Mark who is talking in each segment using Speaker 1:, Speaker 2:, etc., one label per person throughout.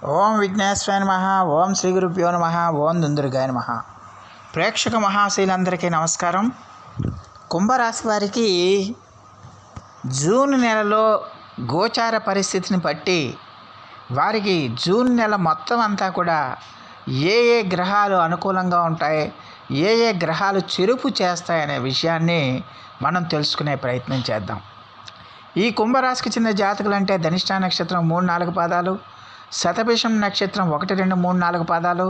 Speaker 1: ఓం విఘ్నేశ్వరాయ నమః. ఓం శ్రీ గురుభ్యో నమః. ఓం దుందుర్గాయ నమః. ప్రేక్షక మహాశీలందరికీ నమస్కారం. కుంభరాశి వారికి జూన్ నెలలో గోచార పరిస్థితిని బట్టి వారికి జూన్ నెల మొత్తం అంతా కూడా ఏ గ్రహాలు అనుకూలంగా ఉంటాయి, ఏ గ్రహాలు చెరుపు చేస్తాయనే విషయాన్ని మనం తెలుసుకునే ప్రయత్నం చేద్దాం. ఈ కుంభరాశికి చెందిన జాతకులంటే ధనిష్ఠా నక్షత్రం 3-4 పాదాలు, శతభిషం నక్షత్రం 1-2-3-4 పాదాలు,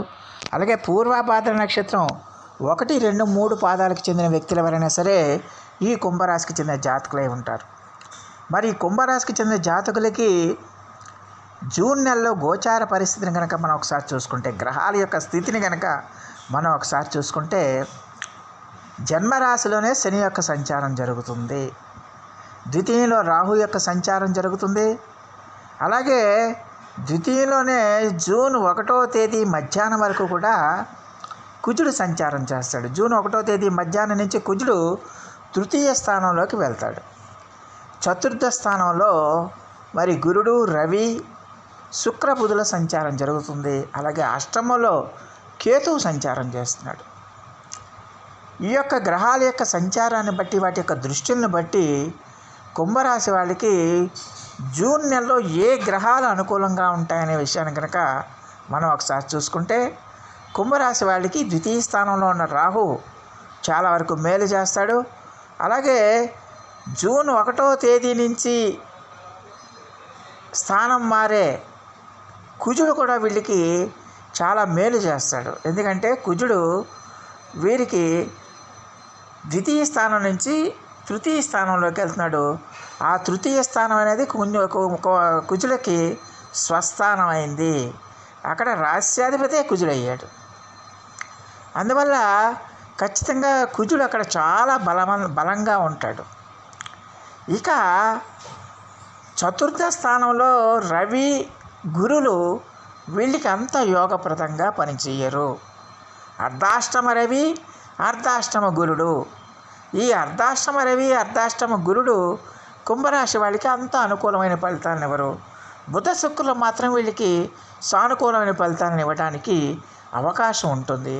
Speaker 1: అలాగే పూర్వభాద్ర నక్షత్రం 1-2-3 పాదాలకు చెందిన వ్యక్తులు ఎవరైనా సరే ఈ కుంభరాశికి చెందిన జాతకులై ఉంటారు. మరి ఈ కుంభరాశికి చెందిన జాతకులకి జూన్ నెలలో గోచార పరిస్థితిని కనుక మనం ఒకసారి చూసుకుంటే, గ్రహాల యొక్క స్థితిని కనుక మనం ఒకసారి చూసుకుంటే, జన్మరాశిలోనే శని యొక్క సంచారం జరుగుతుంది, ద్వితీయంలో రాహు యొక్క సంచారం జరుగుతుంది, అలాగే ద్వితీయంలోనే జూన్ 1వ తేదీ మధ్యాహ్నం వరకు కూడా కుజుడు సంచారం చేస్తాడు. జూన్ 1వ తేదీ మధ్యాహ్నం నుంచి కుజుడు తృతీయ స్థానంలోకి వెళ్తాడు. చతుర్థ స్థానంలో మరి గురుడు, రవి, శుక్ర, బుధుల సంచారం జరుగుతుంది. అలాగే అష్టమంలో కేతువు సంచారం చేస్తున్నాడు. ఈ యొక్క గ్రహాల యొక్క సంచారాన్ని బట్టి, వాటి యొక్క దృష్టిని బట్టి కుంభరాశి వాళ్ళకి జూన్ నెలలో ఏ గ్రహాలు అనుకూలంగా ఉంటాయనే విషయాన్ని కనుక మనం ఒకసారి చూసుకుంటే, కుంభరాశి వాళ్ళకి ద్వితీయ స్థానంలో ఉన్న రాహు చాలా వరకు మేలు చేస్తాడు. అలాగే జూన్ 1వ తేదీ నుంచి స్థానం మారే కుజుడు కూడా వీళ్ళకి చాలా మేలు చేస్తాడు. ఎందుకంటే కుజుడు వీరికి ద్వితీయ స్థానం నుంచి తృతీయ స్థానంలోకి వెళ్తున్నాడు. ఆ తృతీయ స్థానం అనేది కుజులకి స్వస్థానం అయింది. అక్కడ రాస్యాధిపతే కుజుడయ్యాడు. అందువల్ల ఖచ్చితంగా కుజుడు అక్కడ చాలా బలంగా ఉంటాడు. ఇక చతుర్థ స్థానంలో రవి, గురులు వీళ్ళకి అంత యోగప్రదంగా పనిచేయరు. అర్ధాష్టమ రవి, అర్ధాష్టమ గురుడు. ఈ అర్ధాష్టమ రవి, అర్ధాష్టమ గురుడు కుంభరాశి వాళ్ళకి అంత అనుకూలమైన ఫలితాలను ఇవ్వరు. బుధ, శుక్రులు మాత్రం వీళ్ళకి సానుకూలమైన ఫలితాలను ఇవ్వడానికి అవకాశం ఉంటుంది.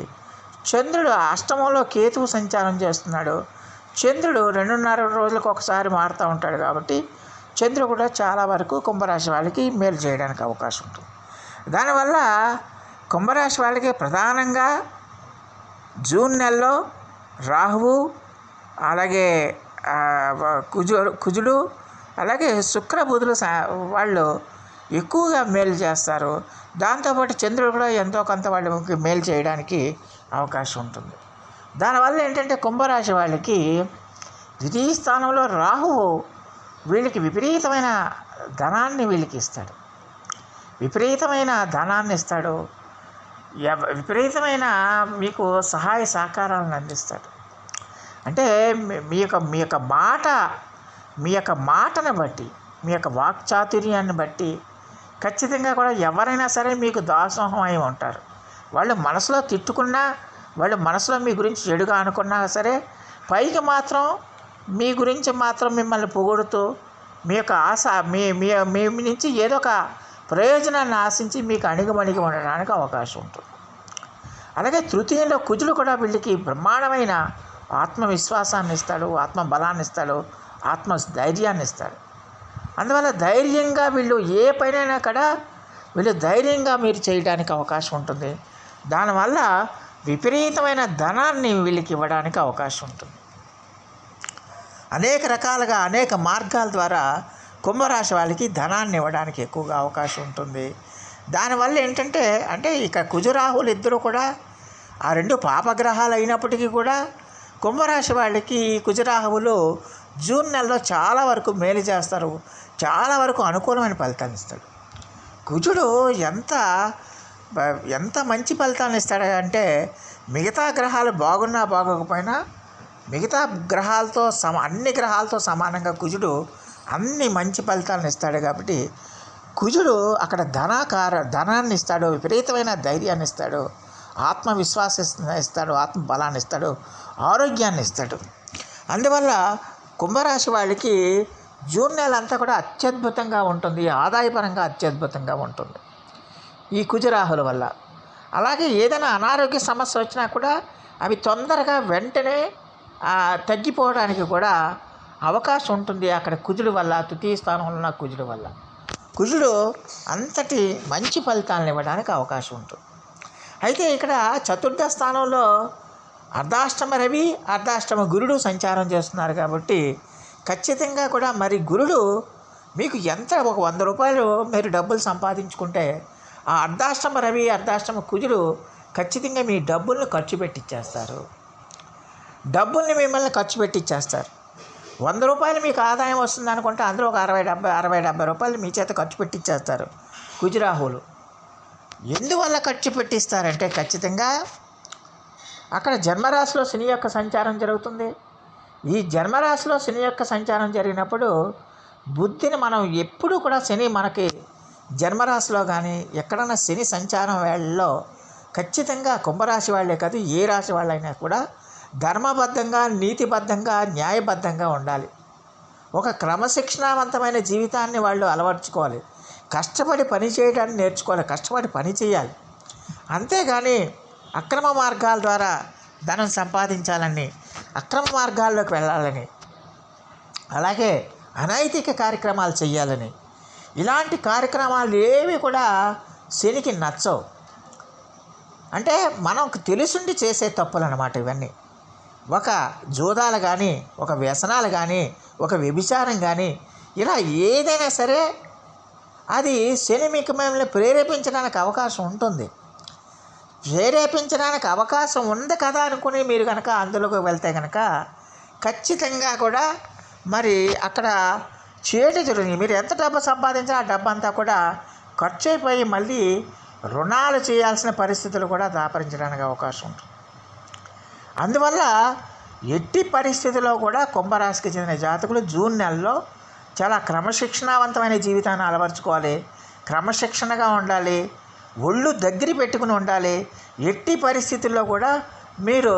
Speaker 1: చంద్రుడు అష్టమంలో కేతువు సంచారం చేస్తున్నాడు. చంద్రుడు 2.5 రోజులకు ఒకసారి మారుతూ ఉంటాడు కాబట్టి చంద్రుడు కూడా చాలా వరకు కుంభరాశి వాళ్ళకి మేలు చేయడానికి అవకాశం ఉంటుంది. దానివల్ల కుంభరాశి వాళ్ళకి ప్రధానంగా జూన్ నెలలో రాహువు, అలాగే కుజుడు, అలాగే శుక్ర, బుధులు వాళ్ళు ఎక్కువగా మేలు చేస్తారు. దాంతోపాటు చంద్రుడు కూడా ఎంతో కొంత వాళ్ళకి మేలు చేయడానికి అవకాశం ఉంటుంది. దానివల్ల ఏంటంటే కుంభరాశి వాళ్ళకి ద్వితీయ స్థానంలో రాహువు వీళ్ళకి విపరీతమైన ధనాన్ని వీళ్ళకి ఇస్తాడు. విపరీతమైన ధనాన్ని ఇస్తాడు. విపరీతమైన మీకు సహాయ సహకారాలను అందిస్తాడు. అంటే మీ యొక్క మాటను బట్టి, మీ యొక్క వాక్చాతుర్యాన్ని బట్టి ఖచ్చితంగా కూడా ఎవరైనా సరే మీకు దాసోహం అయి ఉంటారు. వాళ్ళు మనసులో తిట్టుకున్నా, వాళ్ళు మనసులో మీ గురించి చెడుగా అనుకున్నా సరే, పైకి మాత్రం మీ గురించి మాత్రం మిమ్మల్ని పొగుడుతూ మీ యొక్క ఆశ మీ నుంచి ఏదో ఒక ప్రయోజనాన్ని ఆశించి మీకు అణిగిమణిగి ఉండడానికి అవకాశం ఉంటుంది. అలాగే తృతీయంలో కుజుడు కూడా వీళ్ళకి బ్రహ్మాండమైన ఆత్మవిశ్వాసాన్ని ఇస్తాడు, ఆత్మ బలాన్ని ఇస్తాడు, ఆత్మ ధైర్యాన్ని ఇస్తాడు. అందువల్ల ధైర్యంగా వీళ్ళు ఏ పనైనా కూడా వీళ్ళు ధైర్యంగా మీరు చేయడానికి అవకాశం ఉంటుంది. దానివల్ల విపరీతమైన ధనాన్ని వీళ్ళకి ఇవ్వడానికి అవకాశం ఉంటుంది. అనేక రకాలుగా అనేక మార్గాల ద్వారా కుంభరాశి వాళ్ళకి ధనాన్ని ఇవ్వడానికి ఎక్కువగా అవకాశం ఉంటుంది. దానివల్ల ఏంటంటే ఇక కుజరాహులు ఇద్దరు కూడా ఆ 2 పాపగ్రహాలు అయినప్పటికీ కూడా కుంభరాశి వాళ్ళకి కుజరాహువులు జూన్ నెలలో చాలా వరకు మేలు చేస్తారు, చాలా వరకు అనుకూలమైన ఫలితాన్ని ఇస్తాడు. కుజుడు ఎంత మంచి ఫలితాన్ని ఇస్తాడంటే, మిగతా గ్రహాలు బాగున్నా బాగోకపోయినా మిగతా గ్రహాలతో అన్ని గ్రహాలతో సమానంగా కుజుడు అన్ని మంచి ఫలితాలను ఇస్తాడు. కాబట్టి కుజుడు అక్కడ ధనాన్ని ఇస్తాడు, విపరీతమైన ధైర్యాన్ని ఇస్తాడు, ఆత్మవిశ్వాసాన్ని ఇస్తాడు, ఆత్మ బలాన్ని ఇస్తాడు, ఆరోగ్యాన్ని ఇస్తాడు. అందువల్ల కుంభరాశి వాళ్ళకి జూన్ నెల అంతా కూడా అత్యద్భుతంగా ఉంటుంది, ఆదాయపరంగా అత్యద్భుతంగా ఉంటుంది. ఈ కుజరాహుల వల్ల. అలాగే ఏదైనా అనారోగ్య సమస్య వచ్చినా కూడా అవి తొందరగా వెంటనే తగ్గిపోవడానికి కూడా అవకాశం ఉంటుంది అక్కడ కుజుడు వల్ల, తృతీయ స్థానంలో ఉన్న కుజుడు వల్ల. కుజుడు అంతటి మంచి ఫలితాలను ఇవ్వడానికి అవకాశం ఉంటుంది. అయితే ఇక్కడ చతుర్థ స్థానంలో అర్ధాష్టమ రవి, అర్ధాష్టమ గురుడు సంచారం చేస్తున్నారు కాబట్టి ఖచ్చితంగా కూడా మరి గురుడు మీకు ఎంత ఒక 100 రూపాయలు మీరు డబ్బులు సంపాదించుకుంటే ఆ అర్ధాష్టమ రవి, అర్ధాష్టమ కుజుడు ఖచ్చితంగా మీ డబ్బుల్ని ఖర్చు పెట్టిచ్చేస్తారు. డబ్బుల్ని మిమ్మల్ని ఖర్చు పెట్టిచ్చేస్తారు. 100 రూపాయలు మీకు ఆదాయం వస్తుంది అనుకుంటే అందులో ఒక 60-70 రూపాయలు మీ చేత ఖర్చు పెట్టిచ్చేస్తారు కుజరాహువులు. ఎందువల్ల ఖర్చు పెట్టిస్తారంటే ఖచ్చితంగా అక్కడ జన్మరాశిలో శని యొక్క సంచారం జరుగుతుంది. ఈ జన్మరాశిలో శని యొక్క సంచారం జరిగినప్పుడు బుద్ధిని మనం ఎప్పుడూ కూడా శని మనకి జన్మరాశిలో కానీ ఎక్కడన్నా శని సంచారం వేళల్లో ఖచ్చితంగా కుంభరాశి వాళ్ళే కాదు ఏ రాశి వాళ్ళైనా కూడా ధర్మబద్ధంగా, నీతిబద్ధంగా, న్యాయబద్ధంగా ఉండాలి. ఒక క్రమశిక్షణావంతమైన జీవితాన్ని వాళ్ళు అలవర్చుకోవాలి. కష్టపడి పని చేయడాన్ని నేర్చుకోవాలి. కష్టపడి పని చేయాలి. అంతేగాని అక్రమ మార్గాల ద్వారా ధనం సంపాదించాలని, అక్రమ మార్గాల్లోకి వెళ్ళాలని, అలాగే అనైతిక కార్యక్రమాలు చేయాలని, ఇలాంటి కార్యక్రమాలు ఏవి కూడా శనికి నచ్చవు. అంటే మనకు తెలుసుండి చేసే తప్పులు అన్నమాట ఇవన్నీ. ఒక జూదాలు కానీ, ఒక వ్యసనాలు కానీ, ఒక వ్యభిచారం కానీ, ఇలా ఏదైనా సరే అది శని మీకు మిమ్మల్ని ప్రేరేపించడానికి అవకాశం ఉంటుంది. ప్రేరేపించడానికి అవకాశం ఉంది కదా అనుకుని మీరు కనుక అందులోకి వెళ్తే కనుక ఖచ్చితంగా కూడా మరి అక్కడ చేటు జరుగుతుంది. మీరు ఎంత డబ్బు సంపాదించినా ఆ డబ్బు అంతా కూడా ఖర్చు అయిపోయి మళ్ళీ రుణాలు చేయాల్సిన పరిస్థితులు కూడా దాపరించడానికి అవకాశం ఉంటుంది. అందువల్ల ఎట్టి పరిస్థితుల్లో కూడా కుంభరాశికి చెందిన జాతకులు జూన్ నెలలో చాలా క్రమశిక్షణావంతమైన జీవితాన్ని అలవర్చుకోవాలి. క్రమశిక్షణగా ఉండాలి. ఒళ్ళు దగ్గర పెట్టుకుని ఉండాలి. ఎట్టి పరిస్థితుల్లో కూడా మీరు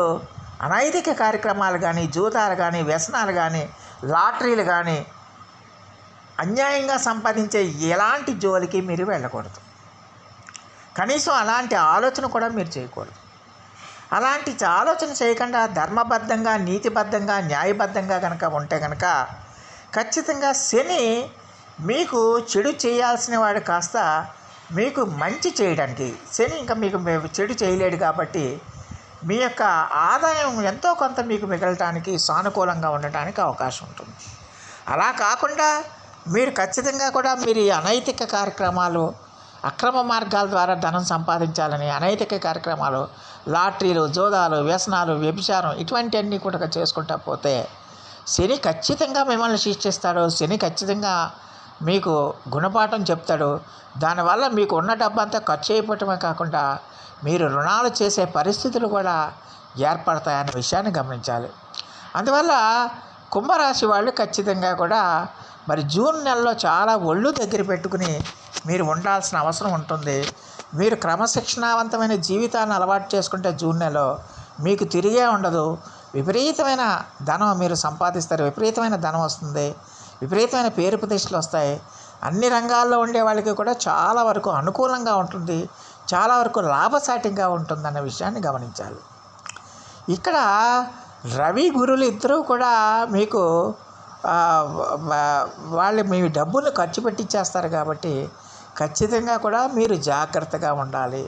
Speaker 1: అనైతిక కార్యక్రమాలు కానీ, జూతాలు కానీ, వ్యసనాలు కానీ, లాటరీలు కానీ, అన్యాయంగా సంపాదించే ఎలాంటి జోలికి మీరు వెళ్ళకూడదు. కనీసం అలాంటి ఆలోచన కూడా మీరు చేయకూడదు. అలాంటి ఆలోచన చేయకుండా ధర్మబద్ధంగా, నీతిబద్ధంగా, న్యాయబద్ధంగా కనుక ఉంటే కనుక ఖచ్చితంగా శని మీకు చెడు చేయాల్సిన వాడు కాస్త మీకు మంచి చేయడానికి, శని ఇంకా మీకు చెడు చేయలేడు కాబట్టి మీ యొక్క ఆదాయం ఎంతో కొంత మీకు మిగలటానికి, సానుకూలంగా ఉండటానికి అవకాశం ఉంటుంది. అలా కాకుండా మీరు ఖచ్చితంగా కూడా మీరు అనైతిక కార్యక్రమాలు, అక్రమ మార్గాల ద్వారా ధనం సంపాదించాలని అనైతిక కార్యక్రమాలు, లాటరీలు, జోదాలు, వ్యసనాలు, వ్యభిచారం ఇటువంటివన్నీ కూడా చేసుకుంటా పోతే శని ఖచ్చితంగా మిమ్మల్ని శిక్షిస్తాడు. శని ఖచ్చితంగా మీకు గుణపాఠం చెప్తాడు. దానివల్ల మీకు ఉన్న డబ్బంతా ఖర్చు అయిపోవటమే కాకుండా మీరు రుణాలు చేసే పరిస్థితులు కూడా ఏర్పడతాయనే విషయాన్ని గమనించాలి. అందువల్ల కుంభరాశి వాళ్ళు ఖచ్చితంగా కూడా మరి జూన్ నెలలో చాలా ఒళ్ళు దగ్గర పెట్టుకుని మీరు ఉండాల్సిన అవసరం ఉంటుంది. మీరు క్రమశిక్షణావంతమైన జీవితాన్ని అలవాటు చేసుకుంటే జూన్ నెలలో మీకు తిరిగే ఉండదు. విపరీతమైన ధనం మీరు సంపాదిస్తారు. విపరీతమైన ధనం వస్తుంది. విపరీతమైన పేరు ప్రతిష్టలు వస్తాయి. అన్ని రంగాల్లో ఉండే వాళ్ళకి కూడా చాలా వరకు అనుకూలంగా ఉంటుంది. చాలా వరకు లాభసాటిగా ఉంటుందన్న విషయాన్ని గమనించాలి. ఇక్కడ రవి గురులు ఇద్దరూ కూడా మీకు వాళ్ళు మీ డబ్బులు ఖర్చు పెట్టిచ్చేస్తారు కాబట్టి ఖచ్చితంగా కూడా మీరు జాగ్రత్తగా ఉండాలి.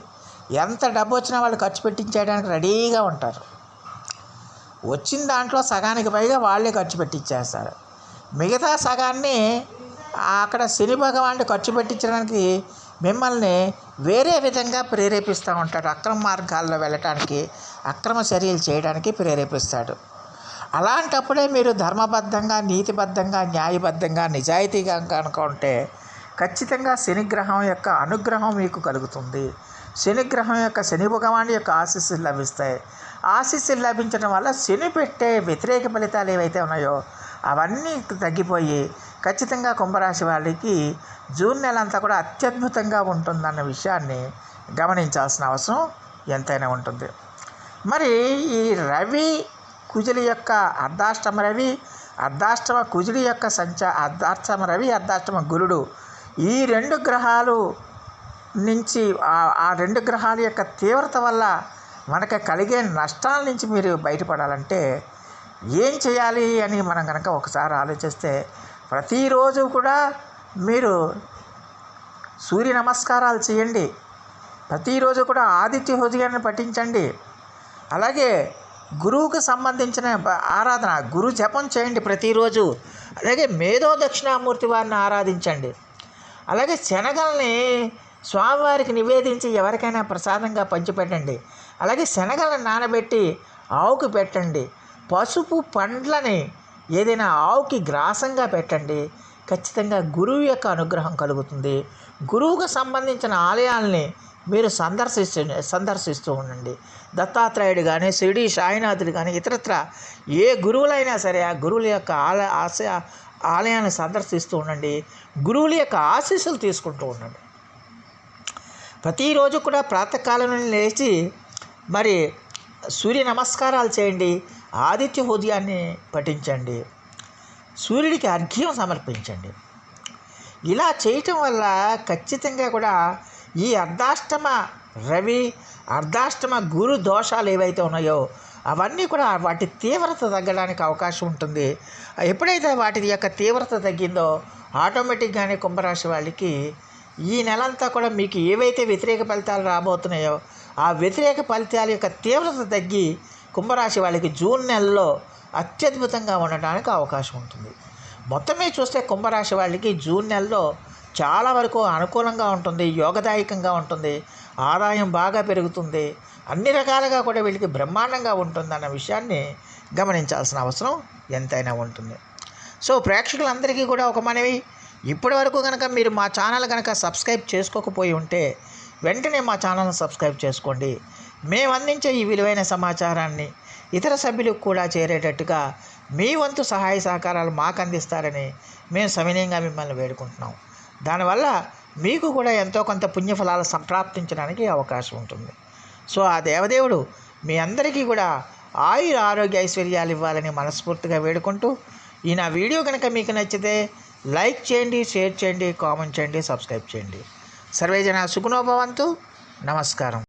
Speaker 1: ఎంత డబ్బు వచ్చినా వాళ్ళు ఖర్చు పెట్టించేయడానికి రెడీగా ఉంటారు. వచ్చిన దాంట్లో సగానికి పైగా వాళ్ళే ఖర్చు పెట్టించేస్తారు. మిగతా సగాన్ని అక్కడ శని భగవానుడు ఖర్చు పెట్టించడానికి మిమ్మల్ని వేరే విధంగా ప్రేరేపిస్తూ ఉంటాడు. అక్రమ మార్గాల్లో వెళ్ళటానికి, అక్రమ చర్యలు చేయడానికి ప్రేరేపిస్తాడు. అలాంటప్పుడే మీరు ధర్మబద్ధంగా, నీతిబద్ధంగా, న్యాయబద్ధంగా, నిజాయితీగా కనుక ఉంటే ఖచ్చితంగా శనిగ్రహం యొక్క అనుగ్రహం మీకు కలుగుతుంది. శనిగ్రహం యొక్క, శని భగవానుడి యొక్క ఆశీస్సులు లభిస్తాయి. ఆశీస్సులు లభించడం వల్ల శని పెట్టే వ్యతిరేక ఫలితాలు ఏవైతే ఉన్నాయో అవన్నీ తగ్గిపోయి ఖచ్చితంగా కుంభరాశి వాళ్ళకి జూన్ నెల అంతా కూడా అత్యద్భుతంగా ఉంటుందన్న విషయాన్ని గమనించాల్సిన అవసరం ఎంతైనా ఉంటుంది. మరి ఈ రవి కుజుల యొక్క అర్ధాష్టమ రవి, అర్ధాష్టమ కుజుడి యొక్క అర్ధాష్టమ రవి, అర్ధాష్టమ గురుడు, ఈ రెండు గ్రహాలు నుంచి ఆ రెండు గ్రహాల యొక్క తీవ్రత వల్ల మనకు కలిగే నష్టాల నుంచి మీరు బయటపడాలంటే ఏం చేయాలి అని మనం కనుక ఒకసారి ఆలోచిస్తే, ప్రతిరోజు కూడా మీరు సూర్య నమస్కారాలు చేయండి, ప్రతిరోజు కూడా ఆదిత్య హృదయాన్ని పఠించండి, అలాగే గురువుకు సంబంధించిన ఆరాధన గురు జపం చేయండి ప్రతిరోజు, అలాగే మేధో దక్షిణామూర్తి వారిని ఆరాధించండి, అలాగే శనగల్ని స్వామివారికి నివేదించి ఎవరికైనా ప్రసాదంగా పంచిపెట్టండి, అలాగే శనగలను నానబెట్టి ఆవుకు పెట్టండి, పసుపు పండ్లని ఏదైనా ఆవుకి గ్రాసంగా పెట్టండి. ఖచ్చితంగా గురువు యొక్క అనుగ్రహం కలుగుతుంది. గురువుకు సంబంధించిన ఆలయాల్ని మీరు సందర్శిస్తూ ఉండండి. దత్తాత్రేయుడు కానీ, షిరిడి సాయినాథుడు కానీ, ఇతరత్ర ఏ గురువులైనా సరే ఆ గురువుల యొక్క ఆలయాన్ని సందర్శిస్తూ ఉండండి. గురువుల యొక్క ఆశీస్సులు తీసుకుంటూ ఉండండి. ప్రతిరోజు కూడా ప్రాతకాలం లేచి మరి సూర్య నమస్కారాలు చేయండి, ఆదిత్య హృదయాన్ని పఠించండి, సూర్యుడికి అర్ఘ్యం సమర్పించండి. ఇలా చేయటం వల్ల ఖచ్చితంగా కూడా ఈ అర్ధాష్టమ రవి, అర్ధాష్టమ గురు దోషాలు ఏవైతే ఉన్నాయో అవన్నీ కూడా వాటి తీవ్రత తగ్గడానికి అవకాశం ఉంటుంది. ఎప్పుడైతే వాటి యొక్క తీవ్రత తగ్గిందో ఆటోమేటిక్గానే కుంభరాశి వాళ్ళకి ఈ నెలంతా కూడా మీకు ఏవైతే వ్యతిరేక ఫలితాలు రాబోతున్నాయో ఆ వ్యతిరేక ఫలితాల యొక్క తీవ్రత తగ్గి కుంభరాశి వాళ్ళకి జూన్ నెలలో అత్యద్భుతంగా ఉండడానికి అవకాశం ఉంటుంది. మొత్తమే చూస్తే కుంభరాశి వాళ్ళకి జూన్ నెలలో చాలా వరకు అనుకూలంగా ఉంటుంది, యోగదాయకంగా ఉంటుంది, ఆదాయం బాగా పెరుగుతుంది, అన్ని రకాలుగా కూడా వీళ్ళకి బ్రహ్మాండంగా ఉంటుందన్న విషయాన్ని గమనించాల్సిన అవసరం ఎంతైనా ఉంటుంది. సో ప్రేక్షకులందరికీ కూడా ఒక మనవి, ఇప్పటి వరకు కనుక మీరు మా ఛానల్ కనుక సబ్స్క్రైబ్ చేసుకోకపోయి ఉంటే వెంటనే మా ఛానల్ని సబ్స్క్రైబ్ చేసుకోండి. మేము అందించే ఈ విలువైన సమాచారాన్ని ఇతర సభ్యులకు కూడా చేరేటట్టుగా మీ వంతు సహాయ సహకారాలు మాకు అందిస్తారని మేము సవినయంగా మిమ్మల్ని వేడుకుంటున్నాం. దానివల్ల మీకు కూడా ఎంతో కొంత పుణ్యఫలాలు సంప్రాప్తించడానికి అవకాశం ఉంటుంది. సో ఆ దేవదేవుడు మీ అందరికీ కూడా ఆయుర ఆరోగ్య ఐశ్వర్యాలు ఇవ్వాలని మనస్ఫూర్తిగా వేడుకుంటూ, ఈ నా వీడియో కనుక మీకు నచ్చితే లైక్ చేయండి, షేర్ చేయండి, కామెంట్ చేయండి, సబ్స్క్రైబ్ చేయండి. సర్వేజన సుఖినో భవంతు. నమస్కారం.